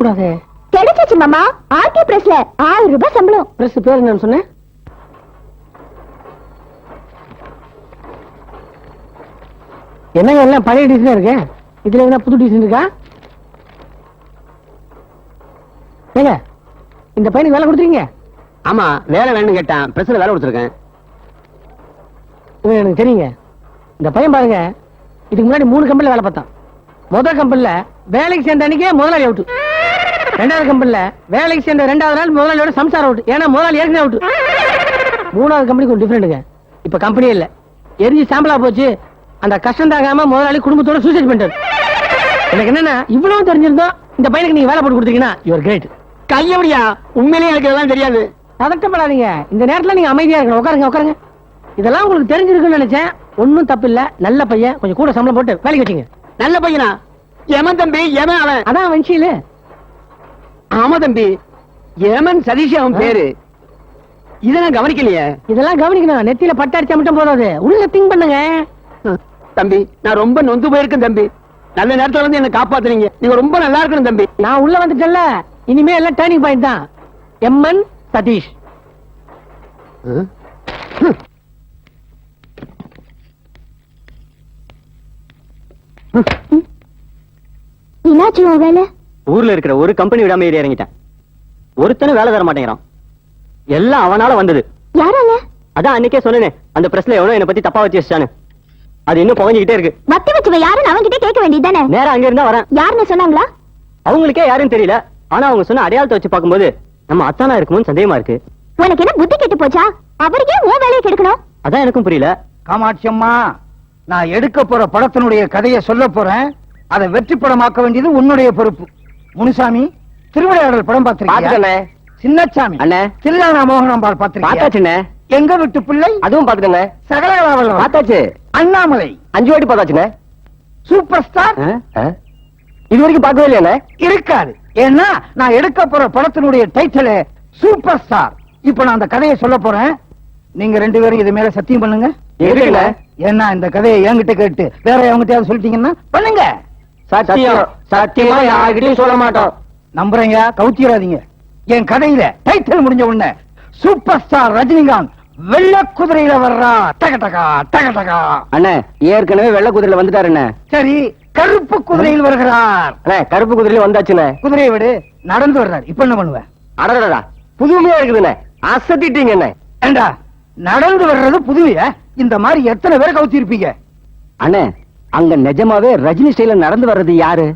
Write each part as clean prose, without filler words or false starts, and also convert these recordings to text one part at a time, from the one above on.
கூடாது. கிடைச்சிச்சு மாமா. ஆர்கே பிரஸ்ல 1000 ரூபாய் சம்பளம். பிரஸ் பேர் என்னன்னு சொன்னேன்? என்னங்க எல்லாம் பழைய டிசைன் இருக்கு, இதுல என்ன புது டிசைன் இருக்கா? ஏங்க இந்த பையனுக்கு வேலை கொடுத்துருக்கீங்க? ஆமா, வேலை வேணும்னு கேட்டான், பிரஸ்ல வேலை கொடுத்துருக்கேன். எனக்கு தெரியுங்க. இந்த பையன் பாருங்க, இதுக்கு முன்னாடி 3 கம்பெனில வேலை பார்த்தான். முதல் கம்பெனில வேலைக்கு சேர்ந்த அன்னைக்கே முதலாளி அவுட்டு. ரெண்டாவது கம்பெனில வேலைக்கு சேர்ந்த 2வது நாள் முதலாளியோட சம்சாரம் அவுட்டு. ஏன்னா முதலாளி ஏற்கனவே அவுட்டு. 3வது கம்பெனிக்கு ஒரு டிஃபரெண்ட்டுங்க. இப்ப கம்பெனியே இல்ல, எரிஞ்சு சாம்பலா போச்சு. அந்த கஷ்டம் தாங்காம முதலாளி குடும்பத்தோட சூசைட் பண்ணிட்டாரு. எனக்கு என்னன்னா, இவ்வளவு தெரிஞ்சிருந்தோம் இந்த பையனுக்கு நீங்க வேலை போட்டு கொடுத்தீங்கன்னா யூ ஆர் கிரேட். கையபடியா, உண்மையிலேயே எனக்கு இதெல்லாம் தெரியாது. பதட்டப்படாதீங்க. இந்த நேரத்துல நீங்க அமைதியா இருக்கணும். உட்காருங்க உட்காருங்க. இதெல்லாம் உங்களுக்கு தெரிஞ்சிருக்குன்னு நினைச்சேன். ஒன்னும் தப்பு இல்ல. நல்ல பையன், கொஞ்சம் கூட சம்பளம் போட்டு வேலைக்கு வச்சுங்க. நல்ல பையனா? எமன் தம்பி, எமன் அவன். அதான் வன்ஷியில. ஆமா தம்பி, எமன் சதீஷ் அவன் பேரு. இதெல்லாம் கவனிக்கலையே. இதெல்லாம் கவனிக்கணும். நெத்தியில பட்டாடிச்சா மட்டும் போதாது, உள்ள திங்க் பண்ணுங்க. தம்பி, நான் ரொம்ப நொந்து போயிருக்கேன் தம்பி. நல்ல நேரத்துல வந்து என்ன காப்பாத்துறீங்க. நீங்க ரொம்ப நல்லா இருக்கணும் தம்பி. நான் உள்ள வந்துட்டேன்ல, இனிமே எல்லாம் டர்னிங் பாயிண்ட் தான். எம்என் சதீஷ். என்னாச்சு வேலை? ஊர்ல இருக்கிற ஒரு கம்பெனி விடாம ஏறி இறங்கிட்டேன். ஒருத்தனும் வேலை தர மாட்டேங்கிறான். எல்லாம் அவனால வந்தது. யாரால? அதான் அன்னைக்கே சொன்னேனே, அந்த பிரஸ்ல எவனோ என்ன பத்தி தப்பா வச்சு வச்சானு. அது இன்னும் புகஞ்சிக்கிட்டே இருக்கு. வத்தி வச்சுவ யாருன்னு அவன்கிட்ட கேட்க வேண்டியதானே? நேரா அங்க இருந்தா வரேன். யாருன்னு சொன்னாங்களா? அவங்களுக்கே யாருன்னு தெரியல. ஆனா அவங்க சொன்ன அடையாளத்தை வச்சு பார்க்கும்போது நம்ம அத்தானா இருக்குமோன்னு சந்தேகமா இருக்கு. உனக்கு என்ன புத்தி கெட்டு போச்சா? அவருக்கே உன் வேலையை கெடுக்கணும்? அதான் எனக்கும் புரியல. காமாட்சி அம்மா, நான் எடுக்க போற படத்தினுடைய கதையை சொல்ல போறேன். அதை வெற்றி படமாக்க வேண்டியது உன்னுடைய பொறுப்பு. முனுசாமி, திருவிளையாடல் படம் பார்த்திருக்கீங்க? சின்னச்சாமி அண்ணே, தில்லானா மோகனாம்பாள் பார்த்திருக்கீங்க? எங்க விட்டு பிள்ளை, அதுவும் பாத்துக்கங்க. சகலகலாவல்லம் பார்த்தாச்சு. அண்ணாமலை 5 வாட்டி பார்த்தாச்சுண்ணே. சூப்பர் ஸ்டார் இது வரைக்கும் பார்க்கவே இல்லையாண்ணே? இருக்காது. ஏன்னா நான் எடுக்க போற படத்தினுடைய டைட்டில் சூப்பர் ஸ்டார். இப்ப நான் அந்த கதையை சொல்ல போறேன். நீங்க 2 பேரும் இது மேல சத்தியம் பண்ணுங்க. ஏன்னா இந்த கதையை என்கிட்ட கேட்டு வேற எவங்கிட்ட சொல்லிட்டீங்கன்னா பண்ணுங்க. சத்தியம். சத்தியமா யார்கிட்டயும் சொல்ல மாட்டோம். நம்புறீங்க? கவுத்திராதீங்க. என் கதையில டைட்டில் முடிஞ்ச உடனே சூப்பர் ஸ்டார் ரஜினிகாந்த் வெள்ள குதிரையில வர்றா. டக டகா டக டகா. அண்ணே, ஏற்கனவே வெள்ள குதிரையில வந்துட்டாரு. சரி, கருப்பு குதிரையில் வருகிறார். அண்ணே, கருப்பு குதிரையில வந்தாச்சுண்ணே. குதிரையை விடு, நடந்து வர்றார். இப்ப என்ன பண்ணுவேன்? அடடா, புதுமையா இருக்குதுண்ணே. அசத்திட்டீங்க என்ன? ஏண்டா, நடந்து வர்றது புதுமையா? இந்த மாதிரி எத்தனை பேரை கவுத்தி இருப்பீங்க? அண்ணே, அங்க நிஜமாவே ரஜினி ஸ்டைல நடந்து வர்றது யாரு?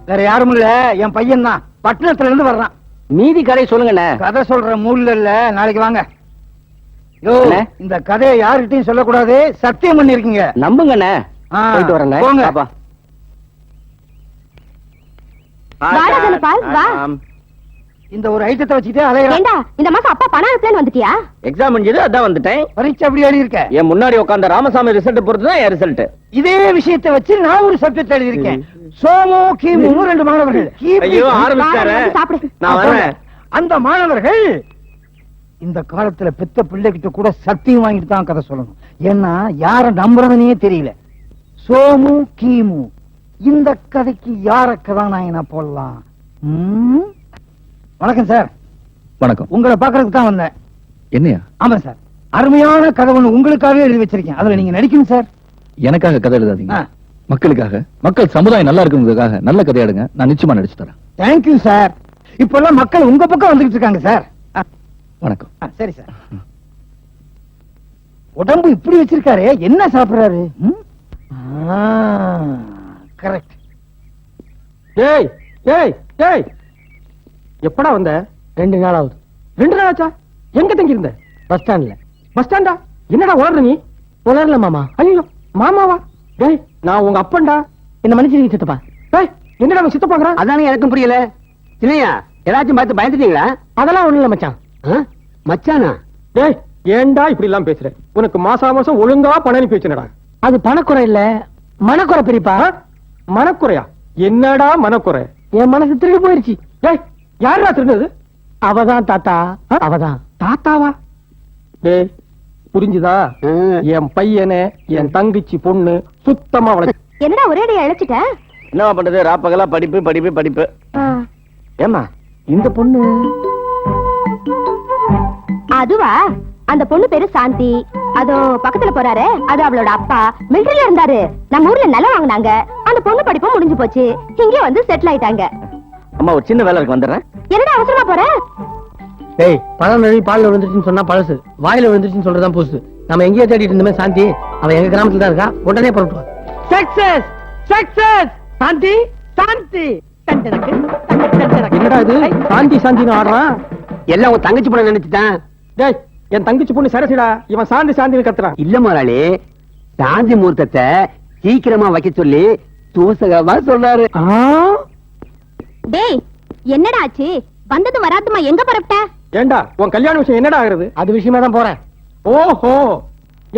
வேற யாரும் இல்ல, என் பையன் தான். பட்டணத்துல இருந்து வர்றான். மீதி கதை சொல்லுங்கண்ணே. கதை சொல்ற மூட்ல இல்ல, நாளைக்கு வாங்க. யோ, இந்த கதையை யாருகிட்டையும் சொல்லக்கூடாது, சத்தியம் பண்ணிருக்கீங்க. நம்புங்கண்ணே. போயிட்டு வரேன். போங்க. இந்த ஒரு ஐட்டத்தை வச்சுட்டே அலையறா. இந்த மாசம் அப்பா பணம் அனுப்பலன்னு வந்துட்டியா? எக்ஸாம் முடிஞ்சது, அதான் வந்துட்டேன். பரீட்சை அப்படி எழுதி இருக்க. என் முன்னாடி உட்கார்ந்த ராமசாமி ரிசல்ட் பொறுத்துதான் என் ரிசல்ட். இதே விஷயத்தை வச்சு நான் ஒரு சப்ஜெக்ட் எழுதி இருக்கேன். சோமோ கீமு 2 மாணவர்கள். ஐயோ, ஆரம்பிச்சாரே. நான் வரேன். அந்த மாணவர்கள் இந்த காலத்துல பெத்த பிள்ளைகிட்ட கூட சத்தியம் வாங்கிட்டு தான் கதை சொல்லணும். ஏன்னா யார நம்புறதுனே தெரியல. சோமு கீமு, இந்த கதைக்கு யார கதாநாயகனா போடலாம்? வணக்கம் சார். வணக்கம். உங்களை பாக்குறதுக்கு தான் வந்தேன். என்னையா? ஆமா சார், அருமையான கதை ஒண்ணு உங்களுக்காகவே எழுதி வச்சிருக்கேன். அதுல நீங்க நடிக்கணும் சார். எனக்காக கதை எழுதாதீங்க. மக்களுக்காக, மக்கள் சமுதாயம் நல்லா இருக்குங்கிறதுக்காக நல்ல கதை எடுங்க. நான் நிச்சயமா நடிச்சு தரேன். Thank you sir. இப்ப எல்லாம் மக்கள் உங்க பக்கம் வந்துகிட்டு இருக்காங்க சார். வணக்கம். சரி சார். உடம்பு இப்படி வச்சிருக்காரு, என்ன சாப்பிடுறாரு? கரெக்ட். ஏய் ஏய் ஏய், எப்படா வந்த? 2 நாள் ஆகுது. 2 நாள் ஆச்சா? எங்க தங்கி இருந்த? பஸ் ஸ்டாண்ட்ல. பஸ் ஸ்டாண்டா? என்னடா உளர்ற நீ? உளரல மாமா. ஐயோ, மாமாவா? டேய், நான் உங்க அப்பன்டா. என்ன மன்னிச்சிருங்க சித்தப்பா. டேய், என்னடா அவன் சித்தப்பாங்கறான்? அதானே எனக்கும் புரியல. இல்லையா, ஏதாச்சும் பார்த்து பயந்துட்டீங்களா? அதெல்லாம் ஒண்ணு இல்ல மச்சான். மச்சானா? டேய், ஏன்டா இப்படி எல்லாம் பேசுற? உனக்கு மாசம் ஒழுங்கா பணம் அனுப்பி வச்சனடா. அது பணக்குறை இல்ல, மனக்குறை பெரியப்பா. மனக்குறையா? என்னடா மனக்குறை? என் மனசு திரும்பி போயிருச்சு. டேய், யாரா திருந்தது? அவதான் தாத்தா. அவதான். தாத்தாவா? டேய், புரிஞ்சுதா? என் பையனை என் தங்கச்சி பொண்ணு சுத்தமா வளர்ச்சி. என்னடா ஒரே அடி அழைச்சிட்ட? என்ன பண்றது, ராப்பகலா படிப்பு படிப்பு படிப்பு. ஏமா இந்த பொண்ணு? அதுவா, அந்த பொண்ணு பேரு சாந்தி. அதோ பக்கத்துல போறாரு, அது அவளோட அப்பா மிலிட்டரியில இருந்தாரு. நம்ம ஊர்ல நிலம் வாங்குனாங்க. அந்த பொண்ணு படிப்பும் முடிஞ்சு போச்சு. இங்கே வந்து செட்டில் ஆயிட்டாங்க. அம்மா ஒரு சின்ன வேலை இருக்கு, வந்துடுறேன். என்னடா அவசரமா போற? டேய், பழம் நழுவி பால்ல விழுந்துருச்சுன்னு சொன்னா பழசு, வாயில விழுந்துருச்சுன்னு சொல்றதுதான் புதுசு. நம்ம எங்கேயோ தேடிட்டு இருந்தோமே சாந்தி, அவன் எங்க கிராமத்துல தான் இருக்கா. உடனே புறப்பட்டு வா. Success success. சாந்தி சாந்தி. என்னடா இது சாந்தி சாந்தின்னு ஆடுறான்? எல்லாம் உன் தங்கச்சி பொண்ணு நினைச்சிட்டேன். டேய், என் தங்கச்சி பொண்ணு சரசிடா. இவன் சாந்தி சாந்தின்னு கத்துறான். இல்ல முதலாளி, சாந்தி முகூர்த்தத்தை சீக்கிரமா வைக்க சொல்லி தூசகமா சொல்றாரு. டேய், என்னடா ஆச்சு? வந்தது வராதுமா எங்க பரப்பிட்ட? ஏண்டா, உன் கல்யாண விஷயம் என்னடா ஆகுறது? அது விஷயமா தான் போறேன். ஓஹோ,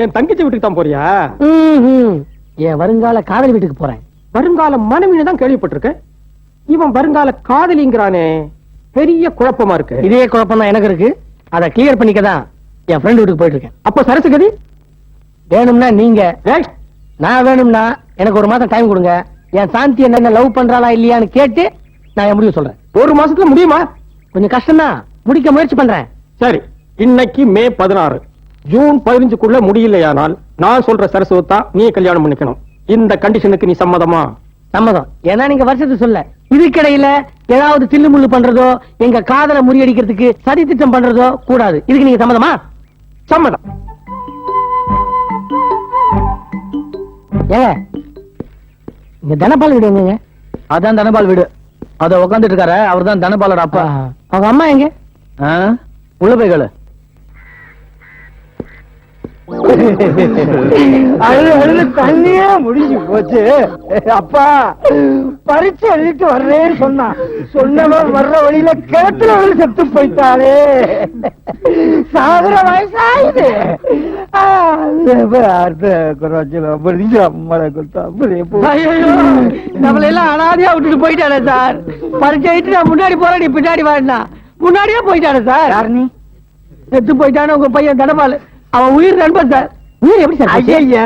என் தங்கச்சி வீட்டுக்கு தான் போறியா? என் வருங்கால காதலி வீட்டுக்கு போறேன். வருங்கால மனைவின்னு தான் கேள்விப்பட்டிருக்கேன். இவன் வருங்கால காதலிங்கிறானே, பெரிய குழப்பமா இருக்கு. இதே குழப்பம் தான் எனக்கு இருக்கு. அதை கிளியர் பண்ணிக்கதான் என் ஃப்ரெண்ட் வீட்டுக்கு போயிட்டு இருக்கேன். அப்போ சரசுகதி வேணும்னா நீங்க, நான் வேணும்னா எனக்கு ஒரு மாசம் டைம் கொடுங்க. என் சாந்தி என்ன லவ் பண்றாளா இல்லையான்னு கேட்டு நான் என் முடிவு சொல்றேன். ஒரு மாசத்துல முடியுமா? கொஞ்சம் கஷ்டம் தான், முடிக்க முயற்சி பண்றேன். சரி, இன்னைக்கு மே 16, ஜூன் 15க்குள்ள முடியலையானால் நான் சொல்ற சரசுவத்தா நீ கல்யாணம் பண்ணிக்கணும். இந்த கண்டிஷனுக்கு நீ சம்மதமா? சம்மதம். ஏன்னா நீங்க வருஷத்துக்கு சொல்ல, இதுக்கிடையில ஏதாவது தில்லு முள்ளு பண்றதோ, எங்க காதலை முறியடிக்கிறதுக்கு சதி திட்டம் பண்றதோ கூடாது. இதுக்கு நீங்க சம்மதமா? சம்மதம். ஏங்க, இங்க தனபால் வீடு எங்க? அதான் தனபால் வீடு. அத உட்காந்துட்டு இருக்காரு, அவர் தான் தனபாலோட அப்பா. அவங்க அம்மா எங்க? உள்ள போய் கேளு. அழுது அழுது தண்ணியே முடிஞ்சு போச்சு. அப்பா பரிச்சு எழுதிட்டு வர்றேன்னு சொன்னவன் வர்ற வழியில கிணத்துல விழுந்து செத்து போயிட்டாளே. சாகுற வயசாயுது. நம்மள எல்லாம் அனாதையா விட்டுட்டு போயிட்டானே சார். பரிச்சைட்டு நான் முன்னாடி போறேன், நீ பின்னாடி வாடினா. முன்னாடியே போயிட்டானே சார். யார் நீ? செத்து போயிட்டானே உங்க பையன் தனபால். அவன் உயிர் நண்பன் சார். உயிர் எப்படி சார்? ஐயா,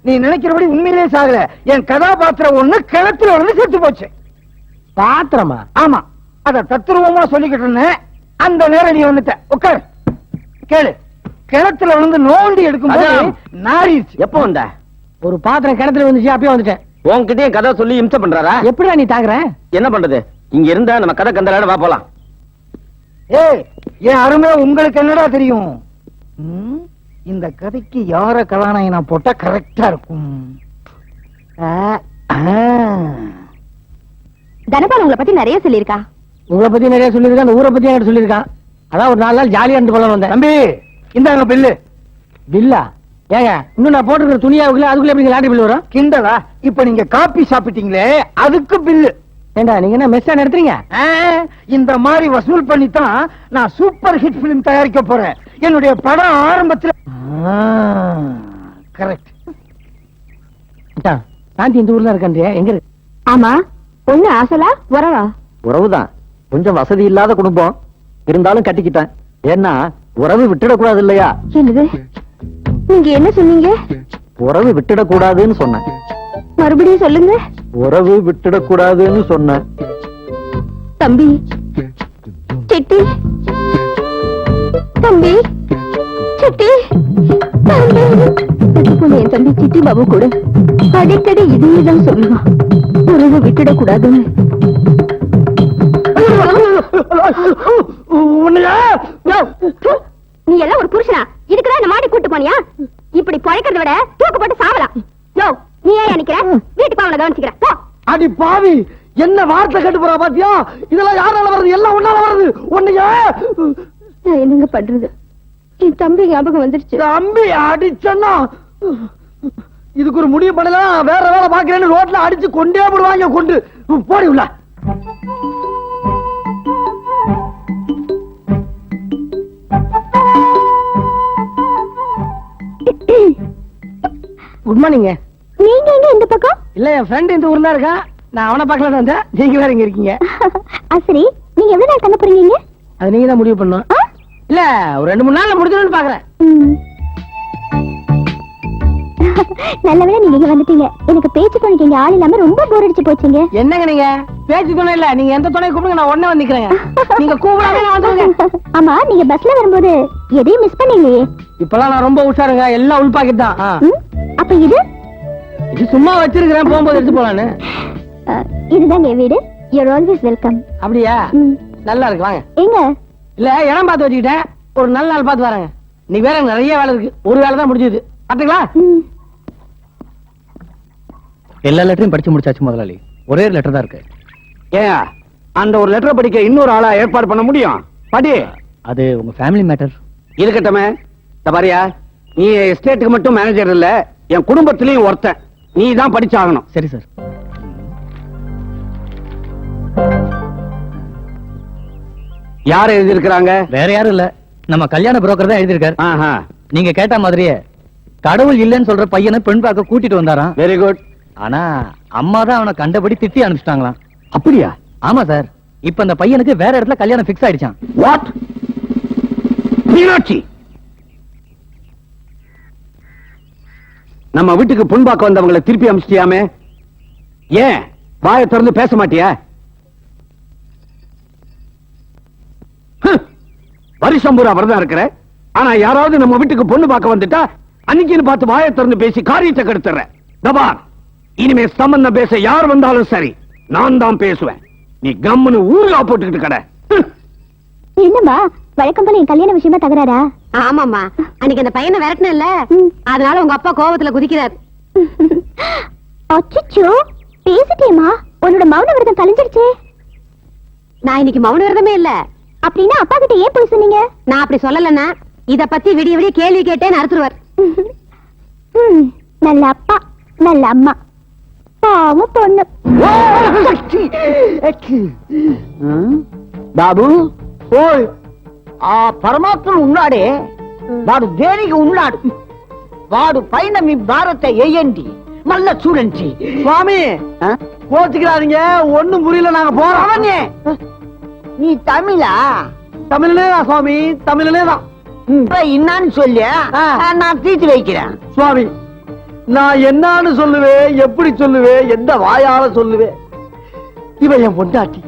நீ நினைக்கிறபடி உண்மையிலே சாகல. என் கதாபாத்திரம் ஒண்ணு கிணத்துல விழுந்து செத்து போச்சு. பாத்திரமா? ஆமா, அத தத்துருவமா சொல்லிக்கிட்டு இருந்தேன். அந்த நேரம் நீ வந்துட்ட. உட்கார், கேளு. கிணத்துல விழுந்து நோண்டி எடுக்கும் போது நாரிச்சு. எப்ப வந்த? ஒரு பாத்திரம் கிணத்துல வந்துச்சு, அப்பயே வந்துட்டேன். உன்கிட்டயும் கதை சொல்லி இம்சை பண்றாரா? எப்படிடா நீ தாக்குற? என்ன பண்றது, இங்க இருந்தா நம்ம கதை கந்தலாட வா போலாம். ஏய், என் அருமை உங்களுக்கு என்னடா தெரியும்? இந்த கதைக்கு யார கதாநாயகனா போட்டா கரெக்டா இருக்கும்? தனபால் உங்களை பத்தி நிறைய சொல்லியிருக்கா. உங்களை பத்தி நிறைய சொல்லியிருக்கான், அந்த ஊரை பத்தி என்கிட்ட சொல்லியிருக்கான். அதான் ஒரு 4 நாள் ஜாலியா இருந்து கொள்ள வந்தேன். தம்பி, இந்தாங்க பில்லு. பில்லா? ஏங்க, இன்னும் நான் போட்டுருக்கிற துணியாவுக்குள்ள அதுக்குள்ள எப்படி லாட்டரி பில் வரும்? கிண்டலா? இப்ப நீங்க காப்பி சாப்பிட்டீங்களே, அதுக்கு பில்லு. ஏண்டா, நீங்க என்ன மெஸ்ஸா நடத்துறீங்க? இந்த மாதிரி வசூல் பண்ணித்தான் நான் சூப்பர் ஹிட் பிலிம் தயாரிக்க போறேன். என்னுடைய படம் ஆரம்பத்துல கரெக்ட். சாந்தி இந்த ஊர்ல இருக்கே, எங்க இருக்கு? ஆமா, பொண்ணு ஆசலா உறவா? உறவுதான். கொஞ்சம் வசதி இல்லாத குடும்பம் இருந்தாலும் கட்டிக்கிட்டேன். ஏன்னா உறவு விட்டுடக்கூடாது இல்லையா? என்னது, நீங்க என்ன சொன்னீங்க? உறவு விட்டுடக்கூடாதுன்னு சொன்னேன். மறுபடியும் சொல்லுங்க. உறவு விட்டுடக்கூடாதுன்னு சொன்னேன். தம்பி சிட்டி, தம்பி சிட்டி, என் தம்பி சிட்டி பாபு கூட அடிக்கடி இதையேதான் சொல்லுவான், உறவு விட்டுடக்கூடாதுன்னு. நீ எல்லாம் ஒரு புருஷனா? இதுக்குதான் இந்த மாடி கூட்டு போனியா? இப்படி பழைக்கிறத விட தூக்கு போட்டு சாவலாம். யோ, நீ ஏன் நினைக்கிற? வீட்டுக்கு அவனை கவனிச்சுக்கிறேன். அடி பாவி, என்ன வார்த்தை கட்டு போறா பாத்தியா? இதெல்லாம் யாரால வருது? எல்லாம் ஒன்னால வருது. ஒண்ணுங்க நான் என்னங்க பண்றது? என் தம்பி ஞாபகம் வந்துருச்சு. தம்பி அடிச்சன்னா இதுக்கு ஒரு முடிவு பண்ணலாம். வேற வேலை பாக்குறேன்னு ரோட்ல அடிச்சு கொண்டே போடுவாங்க. கொண்டு போடி உள்ள. Good morning. நீங்க எங்க இந்த பக்கம்? இல்ல, என் ஃப்ரெண்ட் இந்த ஊர்ல இருக்கான். நான் அவனை பார்க்கல வந்தேன். நீங்க வேற இங்க இருக்கீங்க. சரி, நீங்க எவ்வளவு நாள் தங்க போறீங்க? அது நீங்க தான் முடிவு பண்ணும். இல்ல, ஒரு 2-3 நாள்ல முடிஞ்சிடும்னு பாக்குறேன். நல்லவேளை நீங்க இங்க வந்துட்டீங்க. எனக்கு பேச்சு துணைக்கு இங்க ஆள் இல்லாம ரொம்ப போர் அடிச்சு போச்சுங்க. என்னங்க நீங்க பேச்சு துணை இல்ல, நீங்க எந்த துணை கூப்பிடுங்க, நான் உடனே வந்து நிக்கிறேங்க. நீங்க கூப்பிடாம நான் வந்துருங்க. ஆமா, நீங்க பஸ்ல வரும்போது எதையும் மிஸ் பண்ணீங்களே? இப்பெல்லாம் நான் ரொம்ப உஷாருங்க, எல்லாம் உள் பாக்கெட் தான். ம், அப்ப இது இது சும்மா வச்சிருக்கிறேன், போகும்போது எடுத்து போலான்னு. இதுதாங்க என் வீடு. You're always welcome. அப்படியா? நல்லா இருக்கு, வாங்க. எங்க? இல்ல இடம் பார்த்து வச்சுக்கிட்டேன், ஒரு நல்ல நாள் பார்த்து வரேங்க. நீ வேற நிறைய வேலை இருக்கு, ஒரு வேலை தான் முடிஞ்சது. பாத்துங்களா? எல்லா லெட்டரையும் படிச்சு முடிச்சாச்சு முதலாளி. ஒரே ஒரு லெட்டர் தான் இருக்கு. ஏன் அந்த ஒரு லெட்டரை படிக்க இன்னொரு ஆளா ஏற்பாடு பண்ண முடியும்? படி. அது உங்க ஃபேமிலி மேட்டர். இருக்கட்டமே. பாரியா, நீ எஸ்டேட்டுக்கு மட்டும் மேனேஜர் இல்ல, என் குடும்பத்திலயும் ஒருத்தன். நீ தான் படிச்சாகணும். சரி சார். யார் எழுதி இருக்கிறாங்க? வேற யாரும் இல்ல, நம்ம கல்யாண புரோக்கர் தான் எழுதியிருக்காரு. ஆஹா, நீங்க கேட்ட மாதிரியே கடவுள் இல்லைன்னு சொல்ற பையனை பெண் பார்க்க கூட்டிட்டு வந்தாராம். Very good. ஆனா அம்மா தான் அவனை கண்டபடி திட்டி அனுப்பிச்சிட்டாங்களாம். அப்படியா? ஆமா சார். இப்ப அந்த பையனுக்கு வேற இடத்துல கல்யாணம் பிக்ஸ் ஆயிடுச்சான். வாட்? மீனாட்சி, நம்ம வீட்டுக்கு பொன் பார்க்க வந்தவங்களை திருப்பி அனுப்பிச்சிட்டியாமே, ஏன் வாயை திறந்து பேச மாட்டியா? வருஷம் பூரா வரதா இருக்கிற, ஆனா யாராவது நம்ம வீட்டுக்கு பொண்ணு பார்க்க வந்துட்டா அன்னைக்குன்னு பார்த்து வாயை திறந்து பேசி காரியத்தை கெடுத்துற. தபார், இனிமே சம்பந்தம் பேச யார் வந்தாலும் சரி, நான் தான் பேசுவேன். நீ கம்முன்னு ஊருகா போட்டுக்கிட்டு கடை. என்னம்மா வழக்கம் போல என் கல்யாண விஷயமா தகராறா? ஆமாமா, அன்னைக்கு அந்த பையனை விரட்டன இல்ல, அதனால உங்க அப்பா கோவத்துல குதிக்கிறார். அச்சச்சோ, பேசிட்டேமா? உன்னோட மௌன விரதம் கலைஞ்சிருச்சே. நான் இன்னைக்கு மௌன விரதமே இல்ல. அப்படின்னா அப்பா கிட்ட ஏன் போய் சொன்னீங்க? நான் அப்படி சொல்லலன்னா இத பத்தி விடிய விடிய கேள்வி கேட்டேன்னு அறுத்துருவார். நல்ல அப்பா நல்ல அம்மா, பாவம் பொண்ணு. బాబు ఓయ్ ఆ పరమాత్ముడు ఉన్నాడే, వాడు దేనికి ఉన్నాడు? వాడు పైన మీ భారత వేయండి, మళ్ళా చూడండి. స్వామి கோச்சுக்கிறாதீங்க, ஒண்ணும் புரியல, நாங்க போறோம். நீ தமிழா? தமிழ்லே தான் சுவாமி, தமிழ்லே தான். என்னன்னு சொல்லி நான் தீர்த்து வைக்கிறேன். சுவாமி, நான் என்னன்னு சொல்லுவேன், எப்படி சொல்லுவேன், எந்த வாயால சொல்லுவேன்? இவன் என் பொண்டாட்டி,